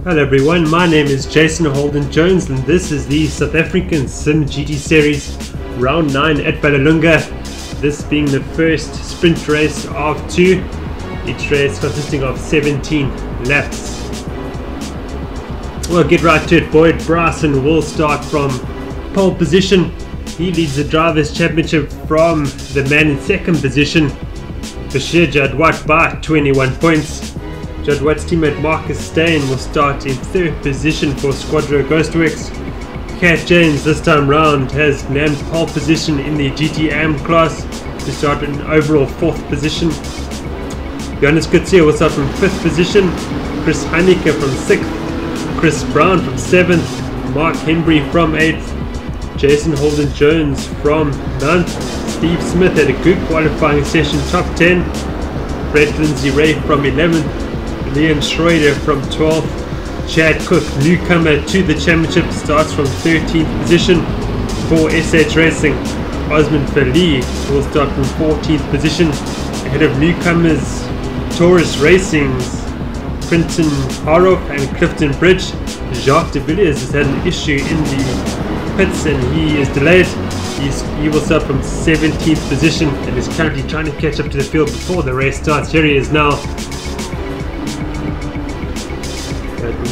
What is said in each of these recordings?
Hello everyone, my name is Jason Holden Jones and this is the South African simGT series round 9 at Vallelunga. This being the first sprint race of 2, each race consisting of 17 laps. We'll get right to it. Boyd Bryson will start from pole position. He leads the Drivers' Championship from the man in second position, Bashir Jadwat, by 21 points. Jadwat's teammate Marcus Steyn will start in third position for Squadro Ghostworks. Cat James this time round has named pole position in the GT class to start in overall fourth position. Johannes Kutsia will start from fifth position. Chris Heineke from sixth. Chris Brown from seventh. Mark Henry from eighth. Jason Holden Jones from ninth. Steve Smith had a good qualifying session, top 10. Brett Lindsay Ray from 11th. Leon Schroeder from 12th. Chad Cook, newcomer to the championship, starts from 13th position for SH Racing. Osman Fali will start from 14th position ahead of newcomers Taurus Racing's Quinton Haroff and Clifton Bridge. Jacques de Villiers has had an issue in the pits and he is delayed. He will start from 17th position and is currently trying to catch up to the field before the race starts. Here he is now.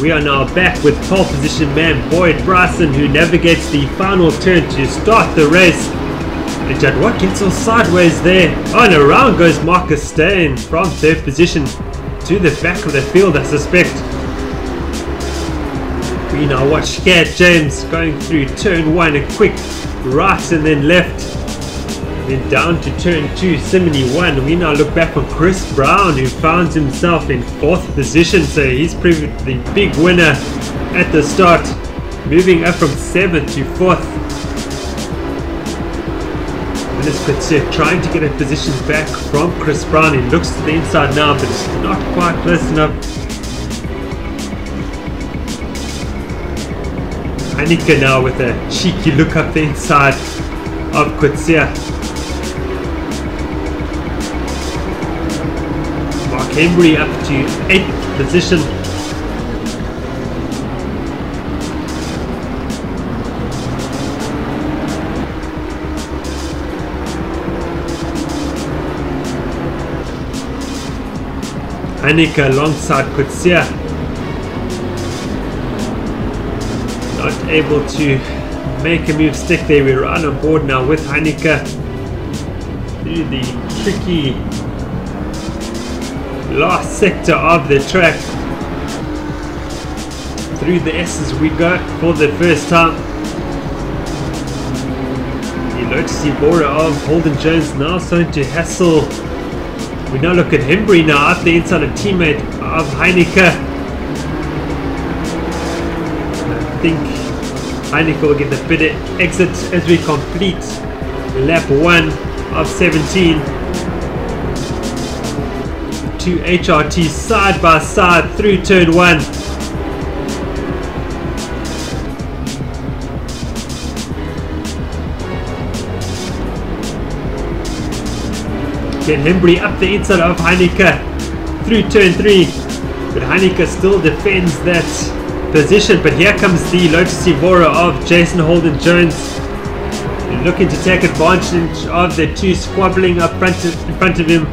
We are now back with pole position man Boyd Bryson, who navigates the final turn to start the race. And Jadwat gets all sideways there. Oh, and around goes Marcus Steyn from third position to the back of the field, I suspect. We now watch Cat James going through turn 1, a quick right and then left. Then down to turn 2, Simony 1. We now look back on Chris Brown, who found himself in fourth position, so he's proved the big winner at the start, moving up from 7th to 4th. Johannes Kutsia trying to get a position back from Chris Brown. He looks to the inside now, but it's not quite close enough. Heineke now with a cheeky look up the inside of Kutsia. Henry up to 8th position. Heineke alongside Kutsia. Not able to make a move stick there. We're right on board now with Heineke through the tricky last sector of the track. Through the S's we go for the first time. The Lotus Evora of Holden Jones now starting to hassle. We now look at Henry now up the inside, a teammate of Heineke. I think Heineke will get the better exit as we complete lap 1 of 17. Two HRT side by side through turn 1. Then Henry up the inside of Heineke through turn 3, but Heineke still defends that position. But here comes the Lotus Evora of Jason Holden Jones, looking to take advantage of the two squabbling up in front of him.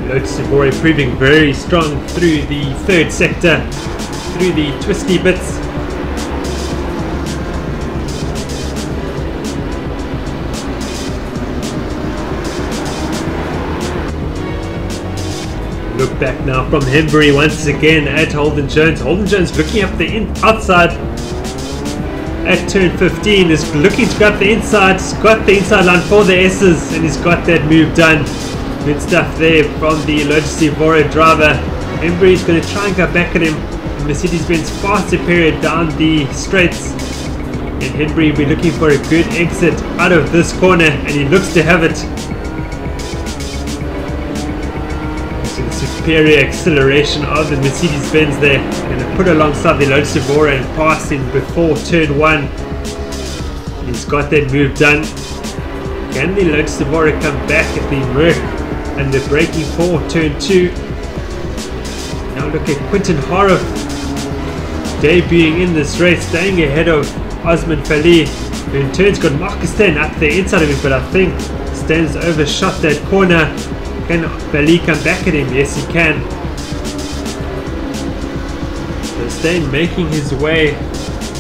Lotus Evora proving very strong through the third sector, through the twisty bits. Look back now from Henry once again at Holden Jones. Holden Jones looking up the outside at turn 15, is looking to go up the inside. He's got the inside line for the S's and he's got that move done. Good stuff there from the Lotus Evora driver. Henry's going to try and go back at him. Mercedes-Benz far superior down the straights. And Henry will be looking for a good exit out of this corner and he looks to have it. superior acceleration of the Mercedes-Benz there. Going to put alongside the Lotus Evora and pass him before turn 1. He's got that move done. Can the Lotus Evora come back at the Merc and the braking for turn 2? Now look at Quinten Harf debuting in this race, staying ahead of Osman Fali, who in turn's got Marcus Steyn up the inside of him, but I think Steyn's overshot that corner. Can Fali come back at him? Yes, he can. So Steyn making his way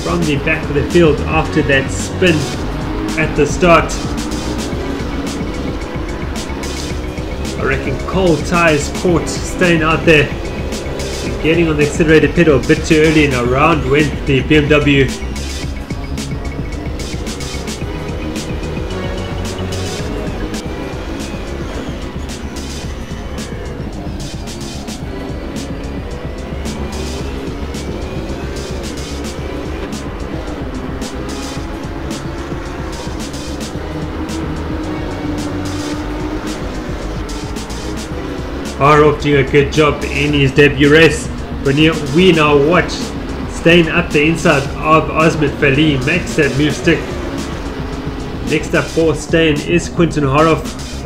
from the back of the field after that spin at the start. I reckon cold tyres caught Steyn out there. Getting on the accelerator pedal a bit too early, and around went the BMW. Harf doing a good job in his debut race. But we now watch Steyn up the inside of Osman Fali, makes that move stick. Next up for Steyn is Quinten Harf.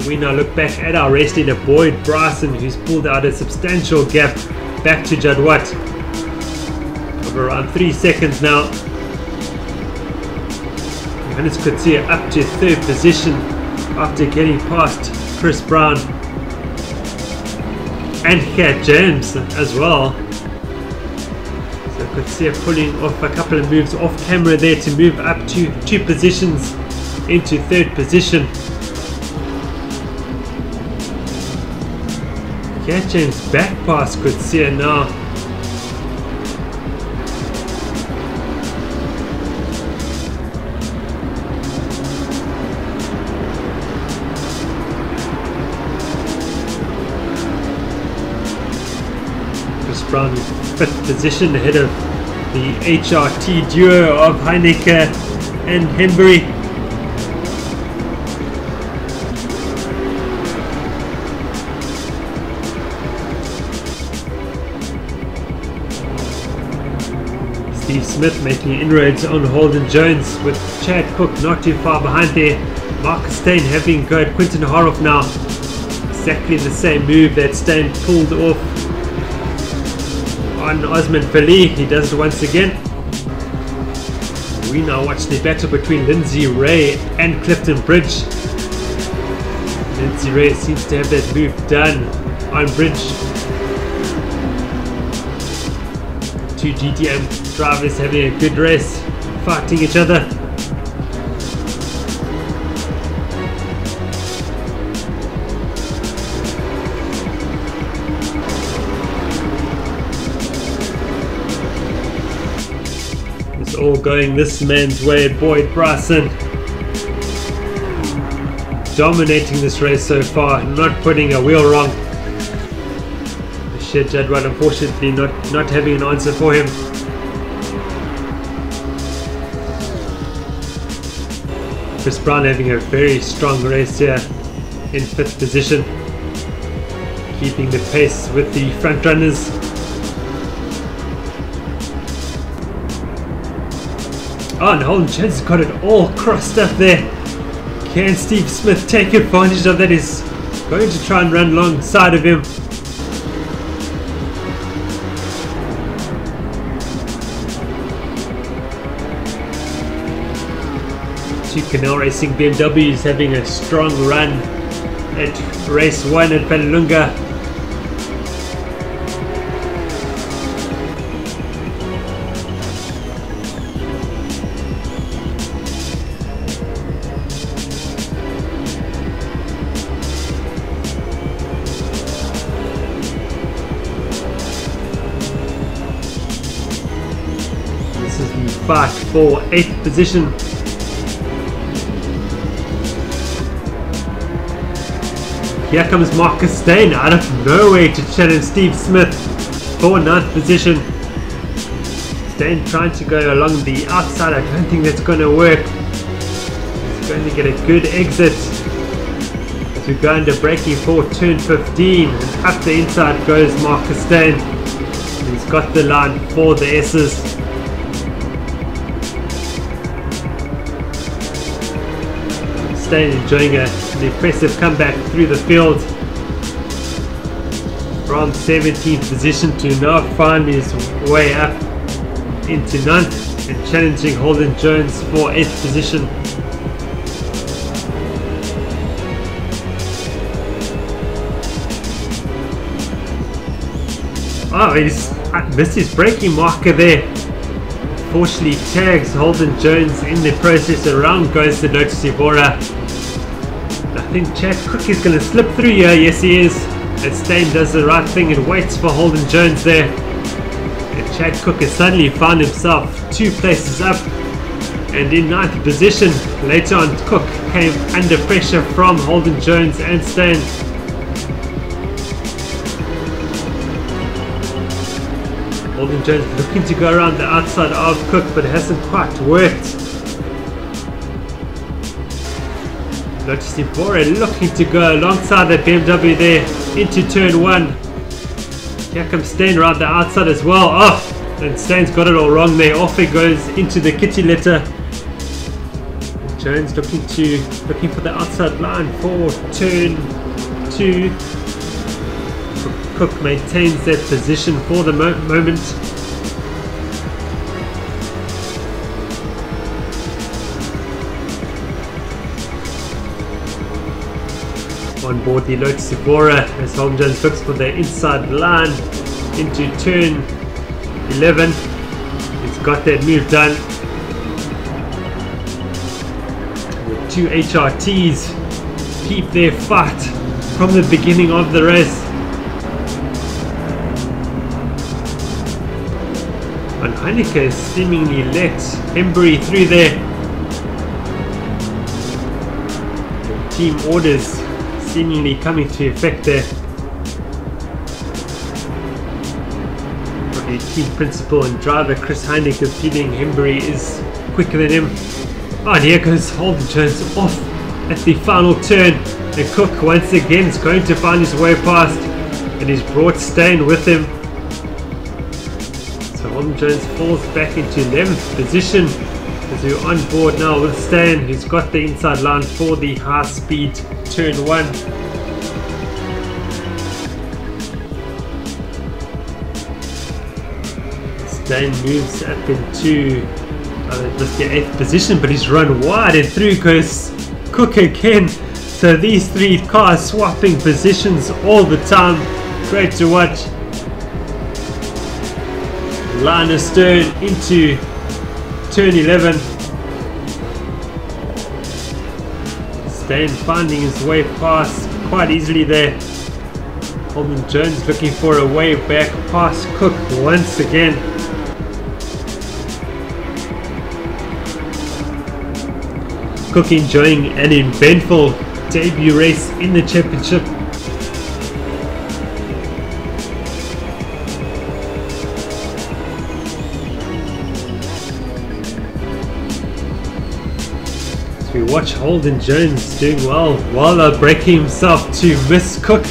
We now look back at our race leader Boyd Bryson, who's pulled out a substantial gap back to Jadwat of around 3 seconds now. Johannes Kutsia up to 3rd position after getting past Chris Brown and Cat James as well. So Kutsia pulling off a couple of moves off camera there to move up to 2 positions into 3rd position. Cat James back past Kutsia now. Brown 5th position ahead of the HRT duo of Heineke and Henbury. Steve Smith making inroads on Holden Jones, with Chad Cook not too far behind there. Marcus Steyn having got Quinten Harf now. Exactly the same move that Steyn pulled off on Osman Fali. He does it once again. We now watch the battle between Lindsay Ray and Clifton Bridge. Lindsay Ray seems to have that move done on Bridge. 2 GTM drivers having a good race, fighting each other. All going this man's way. Boyd Bryson dominating this race so far, not putting a wheel wrong. Shed Jadwal unfortunately not having an answer for him. Chris Brown having a very strong race here in 5th position, keeping the pace with the front runners. Oh, and Holden Jones has got it all crossed up there. Can Steve Smith take advantage of that? He's going to try and run alongside of him. Two Canal Racing BMWs having a strong run at race 1 at Vallelunga. Fight for 8th position. Here comes Marcus Steyn out of nowhere to challenge Steve Smith for 9th position. Steyn trying to go along the outside. I don't think that's going to work. He's going to get a good exit. As to go under braking for turn 15, and up the inside goes Marcus Steyn. He's got the line for the S's. Steyn enjoying an impressive comeback through the field from 17th position to now find his way up into 9th and challenging Holden Jones for 8th position. Oh, he's missed his braking marker there. Fortunately tags Holden Jones in the process. Around goes the Lotus Evora. I think Chad Cook is going to slip through here. Yes, he is. And Steyn does the right thing and waits for Holden Jones there. And Chad Cook has suddenly found himself 2 places up and in 9th position. Later on, Cook came under pressure from Holden Jones and Steyn. Holden Jones looking to go around the outside of Cook, but it hasn't quite worked. Lotus Evora looking to go alongside that BMW there into turn 1. Here comes Steyn around the outside as well. Oh, and Steyn's got it all wrong there. Off he goes into the kitty litter. Jones looking for the outside line for turn 2. Cook maintains that position for the moment. On board the Lotus Evora as Holden Jones looks for the inside line into turn 11. He's got that move done. The 2 HRTs keep their fight from the beginning of the race. And Heineke seemingly let Hembury through there. The team orders seemingly coming to effect there. The team principal and driver Chris Heineke feeling Hembury is quicker than him. Oh, and here goes Holden Jones off at the final turn. And Cook once again is going to find his way past, and he's brought Steyn with him. Holden Jones falls back into 11th position as we're on board now with Steyn, who's got the inside line for the high speed turn 1. Steyn moves up into just the 8th position, but he's run wide and through goes Cook again. So these 3 cars swapping positions all the time. Great to watch. Line astern into turn 11. Steyn finding his way past quite easily there. Holden Jones looking for a way back past Cook once again. Cook enjoying an eventful debut race in the championship. We watch Holden Jones doing well while breaking himself to miss Cook.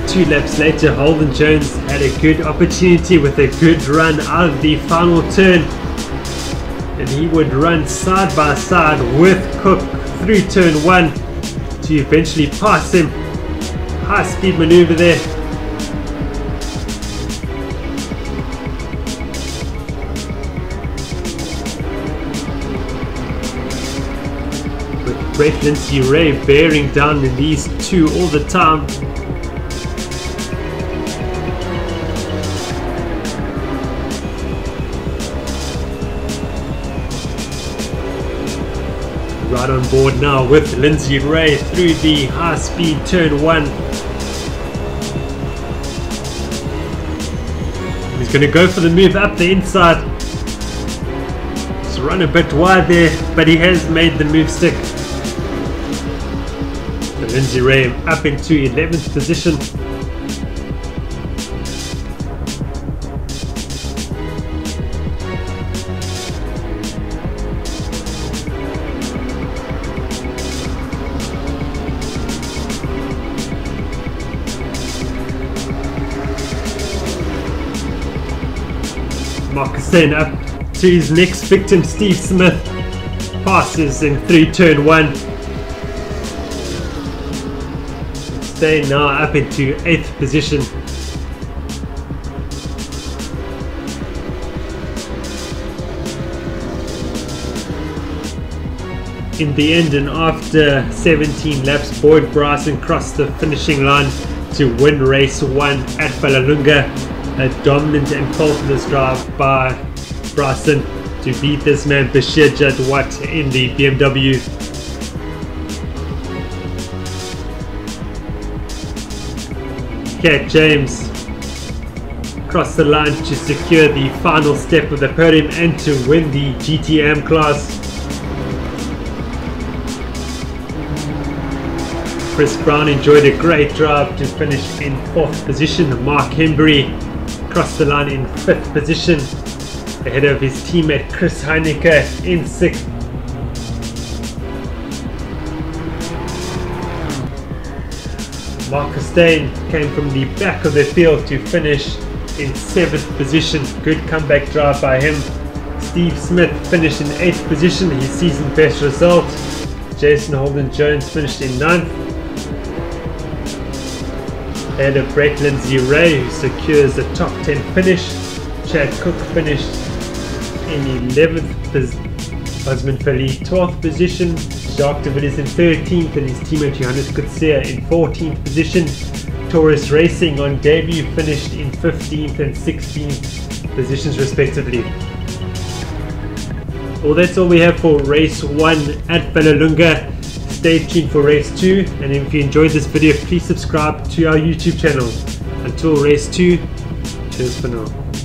Two laps later, Holden Jones had a good opportunity with a good run out of the final turn, and he would run side by side with Cook through turn 1 to eventually pass him. High speed maneuver there. With Brett Lindsay Ray bearing down in these 2 all the time. Right on board now with Lindsay Ray through the high speed turn 1. He's going to go for the move up the inside. He's run a bit wide there, but he has made the move stick. So Lindsay Ray up into 11th position. Markestein up to his next victim, Steve Smith. Passes in through turn 1. Stein now up into 8th position. In the end, and after 17 laps, Boyd Bryson crossed the finishing line to win race 1 at Vallelunga. A dominant and faultless drive by Bryson to beat this man Bashir Jadwat in the BMW. Cat James crossed the line to secure the final step of the podium and to win the GTM class. Chris Brown enjoyed a great drive to finish in 4th position. Mark Hembury crossed the line in 5th position ahead of his teammate Chris Heineke in 6th. Markestein came from the back of the field to finish in 7th position. Good comeback drive by him. Steve Smith finished in 8th position, his season best result. Jason Holden Jones finished in 9th. Ahead of Brett Lindsay Ray, who secures a top 10 finish. Chad Cook finished in 11th, Osman Fali 12th position. Jacques de Villiers in 13th and his teammate Johannes Kutsia in 14th position. Taurus Racing on debut finished in 15th and 16th positions respectively. Well, that's all we have for race 1 at Vallelunga. Stay tuned for race 2, and if you enjoyed this video, please subscribe to our YouTube channel. Until race 2, cheers for now.